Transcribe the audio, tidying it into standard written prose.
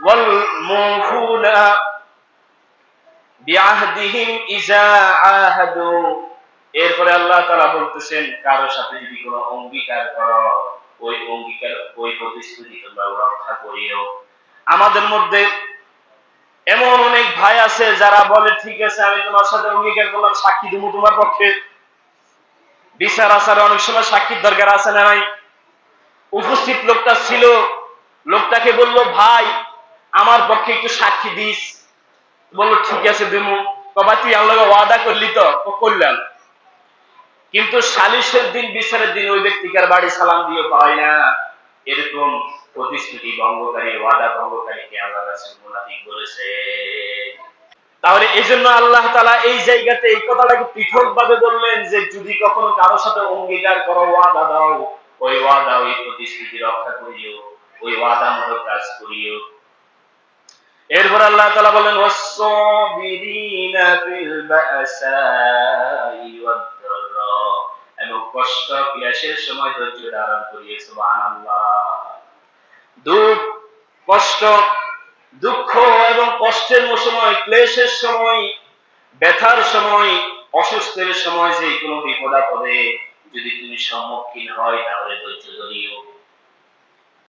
ওয়াল মুফুনা বিআহদিহিম ইযা আহাদু। এরপরে আল্লাহ তাআলা বলতেছেন, কারোর সাথে যদি কোনো অঙ্গীকার করো, ওই অঙ্গীকার, ওই প্রতিশ্রুতি তোমরা রক্ষা করিও। আমাদের মধ্যে এমন অনেক ভাই আছে যারা বলে, ঠিক আছে আমি তোমার সাথে অঙ্গীকার করলাম, সাক্ষী দেবো তোমার পক্ষে। বিচার আচারে অনেক সময় সাক্ষীর দরকার আছে না নাই? উপস্থিত লোকটা ছিল, লোকটাকে বলল, ভাই আমার পক্ষে একটু সাক্ষী দিস। বললো ঠিক আছে দেবো। বাবা তুই আমার ওয়াদা করলি তো? করলাম। কিন্তু সালিশের দিন, বিচারের দিন ওই ব্যক্তিকার বাড়ি সালাম দিয়ে পায় না। এরকম প্রতিশ্রুতি ভঙ্গকারী, ওয়াদা ভঙ্গকারীকে আল্লাহ রাসূল মুনাফিক বলেছে। তাহলে এই জন্য আল্লাহ তাআলা এই জায়গাতে এই কথাটাকে পৃথক ভাবে বললেন যে যদি কখনো কারোর সাথে অঙ্গীকার করো, ওয়াদা দাও, ওই ওয়াদা, ওই প্রতিশ্রুতি রক্ষা করিও, ওই ওয়াদা মতো কাজ করিও। এরপর আল্লাহ তাআলা বলেন, ওয়াস-সাবিরিনা ফিল বাসাই ওয়াদ-দাররা, এবং কষ্ট ক্লেশের সময় ধৈর্য ধারণ করিও। সুবহানাল্লাহ। দুঃখ, কষ্ট, দুঃখ এবং কষ্টের সময়, ক্লেশের সময়, ব্যথার সময়, অসুস্থের সময়, যে কোনো বিপদ আপদে যদি তুমি সম্মুখীন হয়, তাহলে ধৈর্য ধরিও।